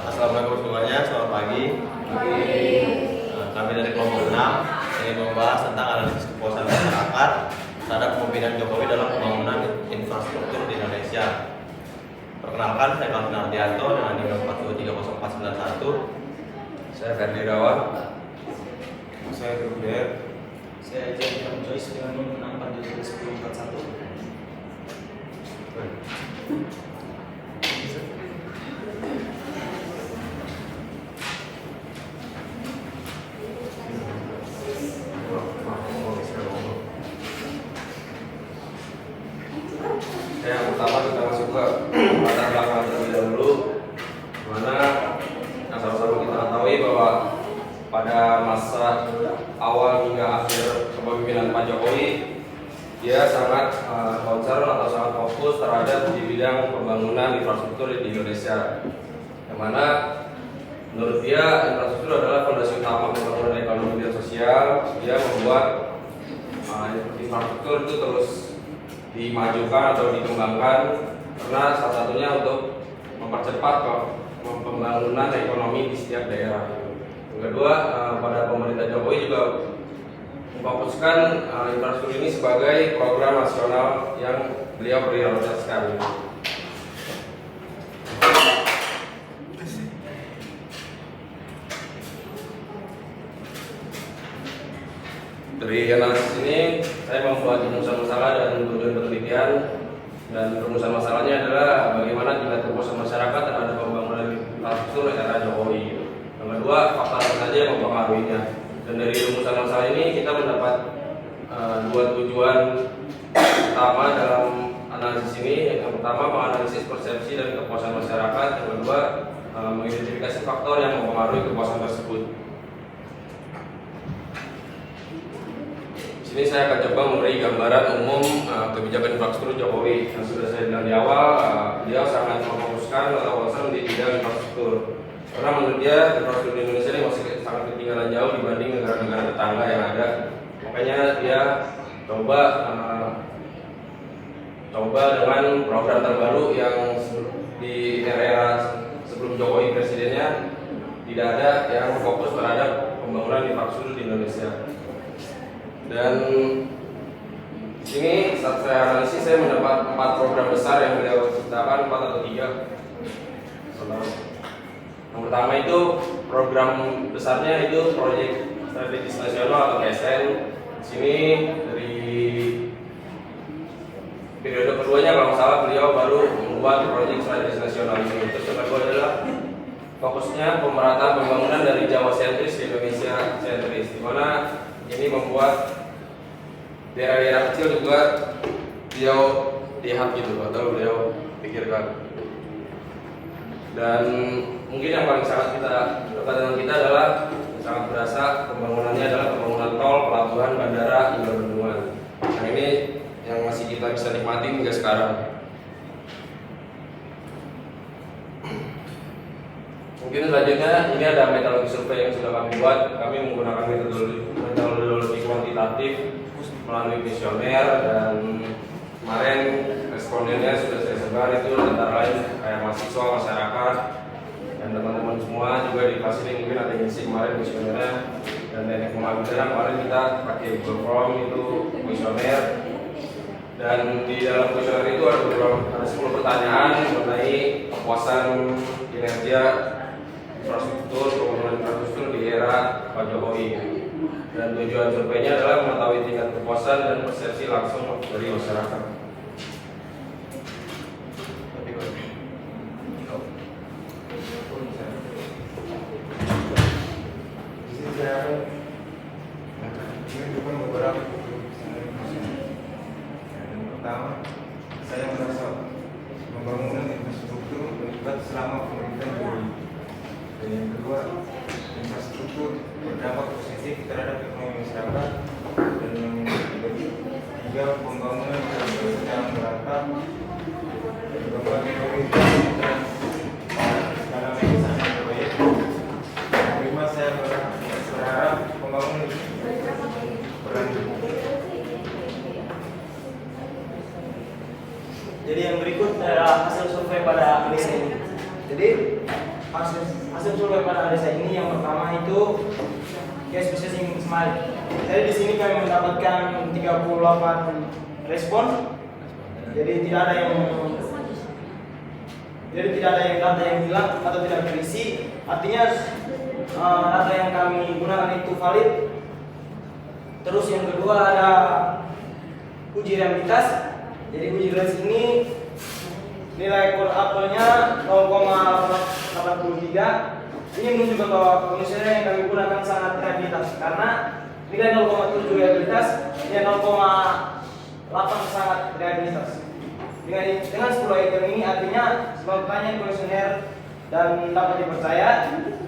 Assalamualaikum semuanya, selamat pagi. Kami dari kelompok 6 ingin membahas tentang analisis kepuasan masyarakat terhadap kepemimpinan Jokowi dalam pembangunan infrastruktur di Indonesia. Perkenalkan, saya Calvin Ardianto dengan NIM 4230491. Saya Ferdi Irawan. Saya Ruder. Saya Jason Joyce dengan NIM 6471041. Yang pertama kita masuk ke latar belakang terlebih dahulu, mana sama-sama kita ketahui bahwa pada masa awal hingga akhir kepemimpinan Pak Jokowi, dia sangat concern atau sangat fokus terhadap di bidang pembangunan infrastruktur di Indonesia, yang mana menurut dia infrastruktur adalah fondasi utama pembangunan ekonomi dan sosial. Dia membuat infrastruktur itu terus dimajukan atau dikembangkan karena salah satunya untuk mempercepat pembangunan ekonomi di setiap daerah. Yang kedua, pada pemerintah Jokowi juga memfokuskan infrastruktur ini sebagai program nasional yang beliau prioritaskan. Dari analisis ini, saya membuat rumusan masalah dan tujuan penelitian, dan rumusan masalahnya adalah bagaimana tingkat kepuasan masyarakat terhadap pembangunan infrastruktur era Jokowi. Yang kedua, faktor apa saja yang mempengaruhinya. Dan dari rumusan masalah ini kita mendapat dua tujuan utama dalam analisis ini. Yang pertama, menganalisis persepsi dan kepuasan masyarakat. Yang kedua, mengidentifikasi faktor yang mempengaruhi kepuasan tersebut. Di sini saya akan coba memberi gambaran umum kebijakan infrastruktur Jokowi. Yang sudah saya bilang di awal, beliau sangat memfokuskan atau concern di bidang infrastruktur. Karena menurut dia infrastruktur di Indonesia ini masih sangat ketinggalan jauh dibanding negara-negara tetangga yang ada. Makanya dia coba dengan program terbaru yang di era sebelum Jokowi presidennya tidak ada yang fokus terhadap pembangunan infrastruktur di Indonesia. Dan di sini saat saya analisis, saya mendapat 4 program besar yang beliau ciptakan, 4 atau 3. Yang pertama itu program besarnya itu proyek strategis nasional atau PSN. Di sini dari periode keduanya kalau nggak salah beliau baru membuat proyek strategis nasional ini. Terus yang kedua adalah fokusnya pemerataan pembangunan dari Jawa sentris ke Indonesia sentris, di mana ini membuat daerah-daerah kecil juga beliau lihat gitu atau beliau pikirkan. Dan mungkin yang paling sangat dekat dengan kita adalah yang sangat berasa pembangunannya adalah pembangunan tol, pelabuhan, bandara, hingga bendungan. Nah ini yang masih kita bisa nikmati hingga sekarang. Mungkin selanjutnya ini ada metodologi survei yang sudah kami buat. Kami menggunakan metodologi kuantitatif melalui kuesioner, dan kemarin respondennya sudah saya sebar itu antara lain kayak mahasiswa, masyarakat, dan teman-teman semua juga di kelas ini mungkin ada yang ngisi kemarin kuesionernya. Dan teknik pengambilan kemarin kita pakai Google Form itu kuesioner, dan di dalam kuesioner itu ada 10 pertanyaan mengenai kepuasan kinerja infrastruktur, pembangunan infrastruktur di era Pak Jokowi. Dan tujuan surveinya adalah mengetahui tingkat kepuasan dan persepsi langsung dari masyarakat. Ini bukan beberapa yang pertama, saya merasa pembangunan infrastruktur terlibat selama pemerintahan Jokowi. Dan yang kedua, infrastruktur berdampak positif terhadap ekonomi masyarakat. Dan yang ketiga, pembangunan secara merata dan berbagai prioritas dan segala macam proyek. Yang kelima, saya berharap pembangunan berlanjut. Jadi yang berikut adalah hasil survei pada analisis ini. Jadi hasil survei pada desa ini yang pertama itu case processing smile. Jadi di sini kami mendapatkan 38 respon. Jadi tidak ada yang data yang hilang atau tidak terisi. Artinya data yang kami gunakan itu valid. Terus yang kedua ada uji realitas. Jadi uji realitas ini nilai core apple-nya 0,83. Ini menunjukkan bahwa kuesioner yang kami gunakan sangat realitas karena nilai 0,7 realitas, nilai 0,8 sangat realitas. Dengan 10 item ini artinya semua pertanyaan kuesioner dan dapat dipercaya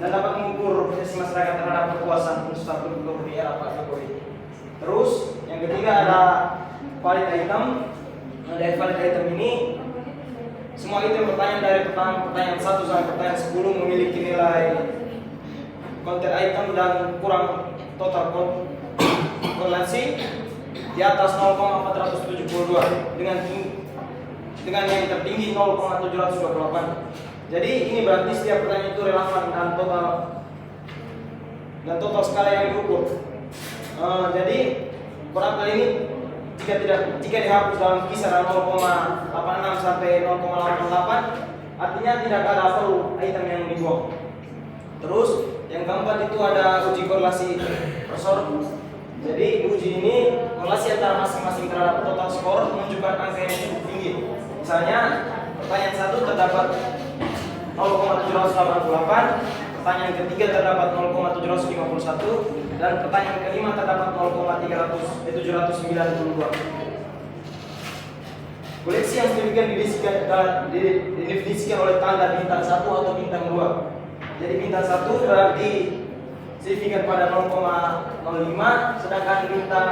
dan dapat mengukur persepsi masyarakat terhadap kepuasan infrastruktur di era Pak Jokowi. Terus yang ketiga ada valid item. Dari valid item ini semua item pertanyaan dari pertanyaan 1 sampai pertanyaan 10 memiliki nilai konten item dan kurang total korelasi di atas 0,472 dengan yang tertinggi 0,728. Jadi ini berarti setiap pertanyaan itu relevan dan total skala yang diukur. Jadi core ini jika dihapus dalam kisaran 0,86 sampai 0,88 artinya tidak ada perlu item yang dibuang. Terus yang keempat itu ada uji korelasi kursor. Jadi uji ini korelasi antara masing-masing terhadap total skor menunjukkan angka yang cukup tinggi. Misalnya pertanyaan 1 terdapat 0,788, pertanyaan ketiga terdapat 0,751 dan pertanyaan kelima terdapat 0,792. Koleksi yang sedemikian didefinisikan oleh tanda bintang 1 atau bintang 2. Jadi bintang 1 berarti signifikan pada 0,05, sedangkan bintang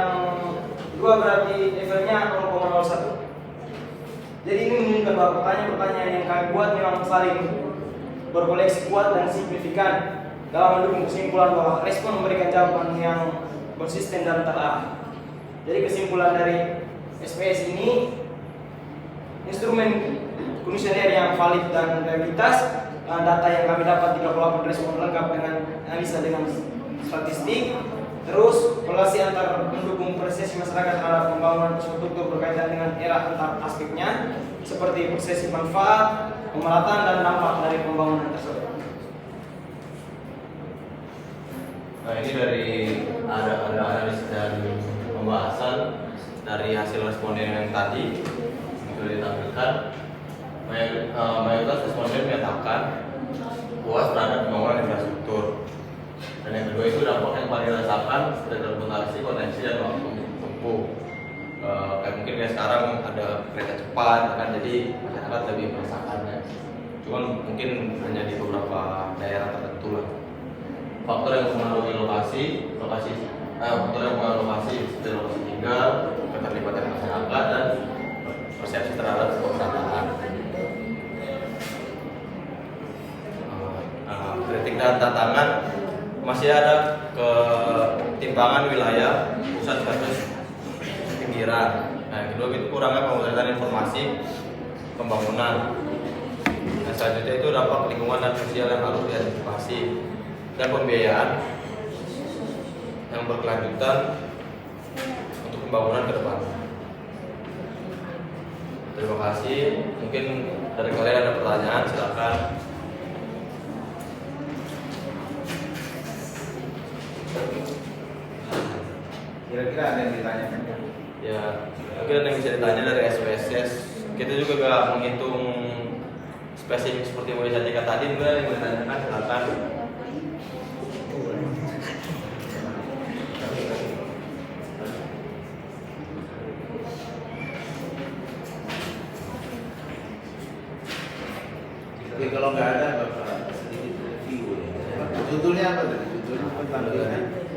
2 berarti levelnya 0,01. Jadi ini menunjukkan bahwa pertanyaan-pertanyaan yang kami buat memang saling berkoleksi kuat dan signifikan dalam mendukung kesimpulan bahwa respon memberikan jawaban yang konsisten dan terarah. Jadi kesimpulan dari SPS ini, instrumen kuesioner yang valid dan realitas, data yang kami dapat 38 respon lengkap dengan analisa dengan statistik, terus korelasi antar mendukung persepsi masyarakat terhadap pembangunan infrastruktur berkaitan dengan era antar aspeknya, seperti persepsi manfaat, pemerataan dan dampak dari pembangunan tersebut. Nah, ini dari ada analis dan pembahasan dari hasil responden yang tadi sudah ditampilkan. Mayoritas responden menyatakan puas terhadap pembangunan infrastruktur. Dan yang kedua itu dampak yang paling dirasakan terdokumentasi potensi dan waktu tempuh. Kayak mungkin kayak sekarang ada kereta cepat, kan jadi masyarakat lebih merasakannya. Cuman mungkin hanya di beberapa daerah tertentu lah. Faktor yang mempengaruhi faktor yang mempengaruhi lokasi seperti lokasi tinggal, keterlibatan masyarakat dan persepsi terhadap pemerataan. Kritik dan tantangan masih ada ketimpangan wilayah pusat versus pinggiran. Nah, kedua itu kurangnya pemotretan informasi pembangunan. Nah, selanjutnya itu dampak lingkungan dan sosial yang harus diantisipasi dan pembiayaan yang berkelanjutan untuk pembangunan ke depan. Terima kasih. Mungkin dari kalian ada pertanyaan, silakan. Kira-kira ada yang ditanyakan? Ya, mungkin ada yang bisa ditanya dari SPSS. Kita juga gak menghitung spesifik seperti yang disajikan tadi. Mungkin ada yang ditanyakan, silakan. Tapi kalau nggak ada, bapak sedikit review ya. Judulnya apa tadi? Judulnya pertandingan.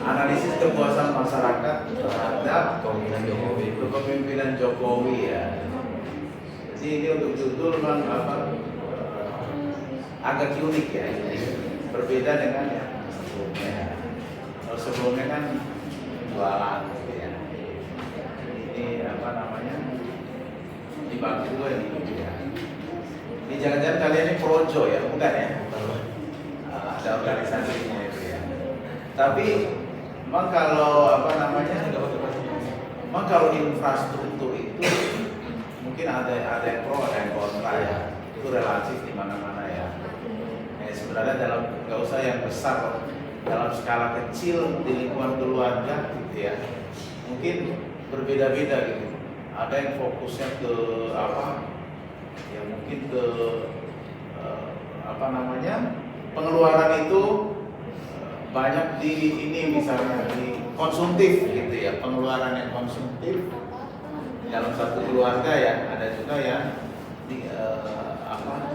Analisis kepuasan masyarakat terhadap kepemimpinan Jokowi ya. Jadi ini untuk judul kan agak unik ya, ini berbeda dengan yang sebelumnya. Kalau sebelumnya kan jualan gitu ya. dibagi dua ini. Ya. Ini jangan-jangan kalian ini projo ya, bukan ya? Ada organisasinya itu ya. Tapi memang kalau apa namanya? Memang kalau infrastruktur itu mungkin ada yang pro, ada yang kontra ya. Itu relatif di mana-mana ya. Sebenarnya dalam nggak usah yang besar, dalam skala kecil di lingkungan keluarga gitu ya. Mungkin berbeda-beda gitu. Ada yang fokusnya ke apa? Ya mungkin ke apa namanya? Pengeluaran itu banyak di ini misalnya di konsumtif gitu ya, pengeluaran yang konsumtif dalam satu keluarga ya. Ada juga yang di apa?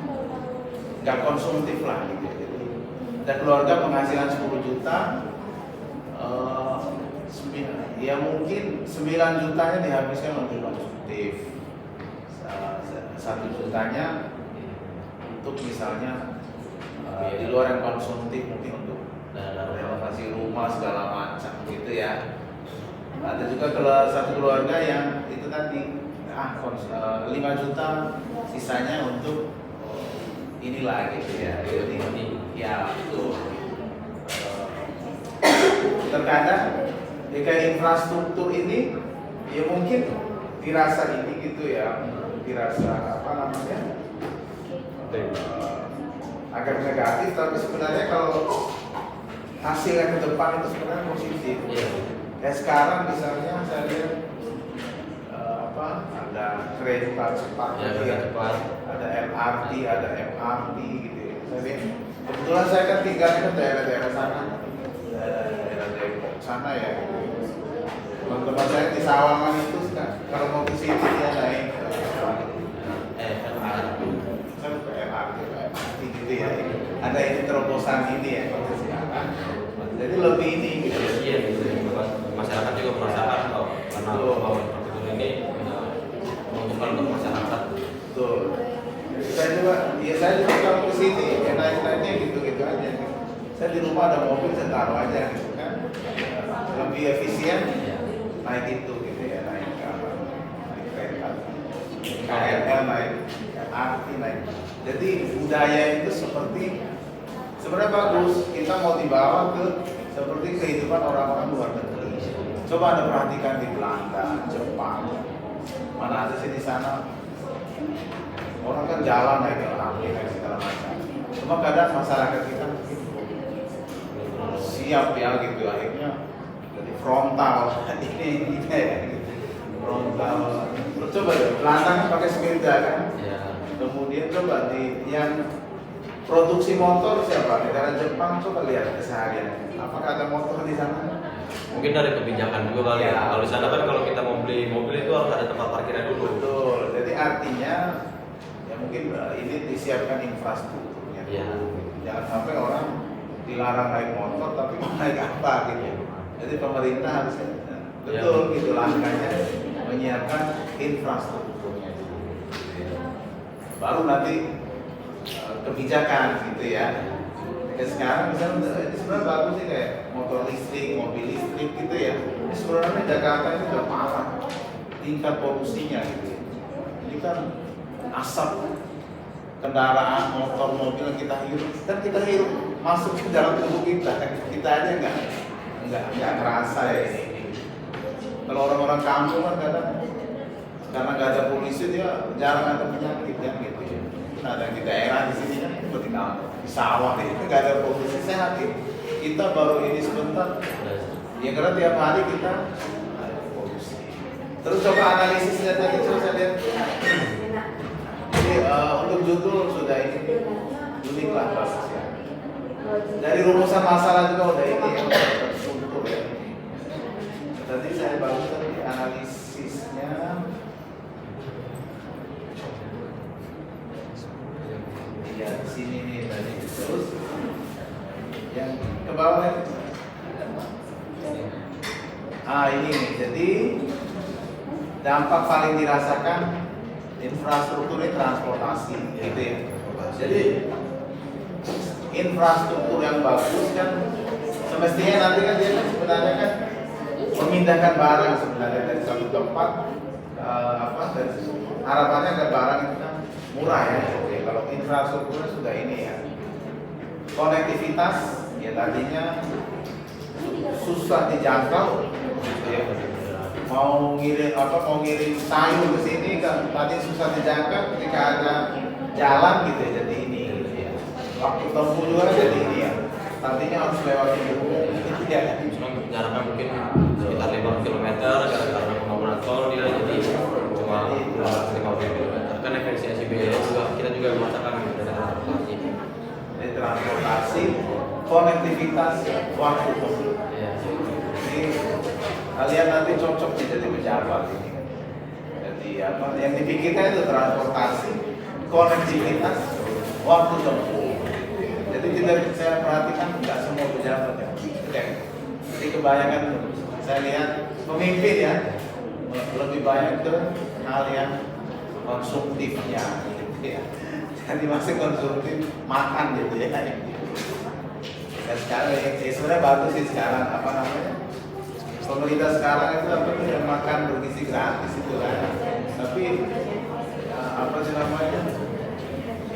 Nggak konsumtif lah gitu. Ada keluarga penghasilan 10 juta, ya mungkin 9 jutanya dihabiskan untuk konsumtif, 1 jutanya untuk misalnya di luar yang konsumtif, mungkin untuk renovasi rumah segala macam gitu ya. Ada juga kalau satu keluarga yang itu tadi 5 juta sisanya untuk inilah gitu ya. Ini ya betul. Terkadang kayak infrastruktur ini ya mungkin dirasa ini gitu ya, dirasa apa namanya agak negatif, tapi sebenarnya kalau hasilnya ke depan itu sebenarnya positif. Kayak sekarang misalnya saya lihat ada kereta cepat, ada LRT, ada MRT gitu ya. Saya lihat kebetulan saya kan tinggalnya di daerah-daerah sana, daerah Depok sana ya. Teman-teman saya di Sawangan itu kalau mau ke sini dia naik MRT gitu ya. Ada ini terobosan ini ya kalau sekarang. Jadi lebih ini gitu. Iya, gitu. Masyarakat juga merasakan karena infrastruktur ini menguntungkan untuk masyarakat. Betul. Saya juga kalau ke sini ya naik-naiknya gitu-gitu aja. Saya di rumah ada mobil, saya taruh aja gitu kan. Lebih efisien naik itu gitu ya, naik kereta, KRL, naik MRT, naik. Jadi budaya itu sebenarnya bagus. Kita mau dibawa ke seperti kehidupan orang-orang luar negeri. Coba Anda perhatikan di Belanda, Jepang, mana ada sih di sana. Orang kan jalan naik LRT, naik segala macam. Cuma kadang masyarakat kita mungkin siap ya gitu, akhirnya jadi frontal ini ya gitu. Frontal. Coba ya, belakangnya pakai sepeda kan. Kemudian coba di yang produksi motor siapa? Negara Jepang, coba lihat keseharian. Apakah ada motor di sana? Mungkin dari kebijakan juga kali ya. Ya. Kalau di sana kan kalau kita mau beli mobil itu harus ada tempat parkirnya dulu. Betul. Jadi artinya ya mungkin ini disiapkan infrastrukturnya. Iya. Jangan sampai orang dilarang naik motor tapi mau naik apa gitu. Jadi pemerintah harusnya betul gitu langkahnya menyiapkan infrastrukturnya. Baru nanti kebijakan gitu ya. Kayak sekarang misalnya ini sebenarnya bagus sih kayak motor listrik, mobil listrik gitu ya. Ini sebenarnya Jakarta itu udah parah tingkat polusinya gitu. Ini kan asap kendaraan, motor, mobil yang kita hirup, dan kita hirup masuk ke dalam tubuh kita aja nggak ngerasa ya ini. Kalau orang-orang kampung kan kadang karena nggak ada polisi dia jarang ada penyakit kan gitu ya. Ada di daerah di sini kan seperti kampung, di sawah itu nggak ada polisi sehat ya. Kita baru ini sebentar, ya karena tiap hari kita ada polusi. Terus coba analisisnya tadi coba saya lihat. Jadi untuk judul sudah ini unik lah basisnya. Dari rumusan masalah juga udah ini yang terstruktur ya. Tadi saya baru tadi analisisnya. Ya di sini nih tadi terus yang ke bawah ini. Ini nih. Jadi dampak paling dirasakan infrastruktur ini transportasi gitu ya. Jadi infrastruktur yang bagus kan semestinya nanti kan dia sebenarnya kan memindahkan barang sebenarnya dari satu tempat harapannya agar barang itu kan murah ya. Oke, kalau infrastrukturnya sudah ini ya. Konektivitas ya tadinya susah dijangkau gitu ya. Mau ngirim sayur ke sini kan tadi susah dijangkau, ketika ada jalan gitu ya, jadi ini gitu ya. Waktu tempuh juga jadi ini ya. Tadinya harus lewati gunung gitu ya. Jaraknya mungkin sekitar 5 km karena pembangunan tol dia jadi cuma 50 km. Kan efisiensi biaya juga kita juga merasakan dari transportasi. Dari transportasi, konektivitas, waktu tempuh. Iya. Ini kalian nanti cocok nih jadi pejabat ini. Jadi apa? Yang dipikirkan itu transportasi, konektivitas, waktu tempuh. Jadi kita saya perhatikan nggak semua pejabat ya. Jadi kebanyakan saya lihat pemimpin ya lebih banyak ke hal yang konsumtifnya gitu ya. Jadi masih konsumtif makan gitu ya. Dan sekarang ya sebenarnya bagus sih sekarang apa namanya pemerintah sekarang itu apa tuh yang makan bergizi gratis itu kan. Tapi apa sih namanya?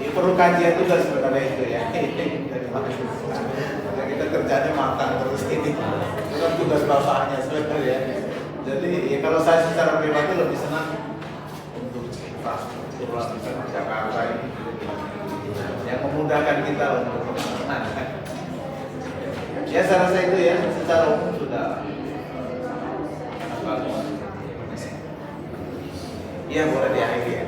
Ya, perlu kajian juga sebenarnya itu ya. Karena kita kerjanya makan terus ini. Itu kan tugas bapaknya sebenarnya. Jadi ya kalau saya secara pribadi lebih senang untuk infrastruktur Jakarta ini yang memudahkan kita untuk ya saya rasa itu ya secara umum sudah bagus. Iya boleh diakhiri ya.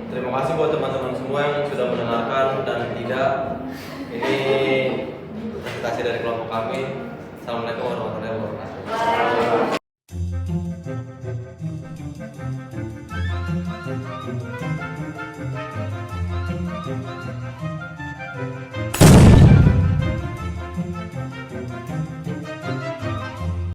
Terima kasih buat teman-teman semua yang sudah mendengarkan dan tidak. Ini presentasi dari kelompok kami. Assalamualaikum warahmatullahi wabarakatuh.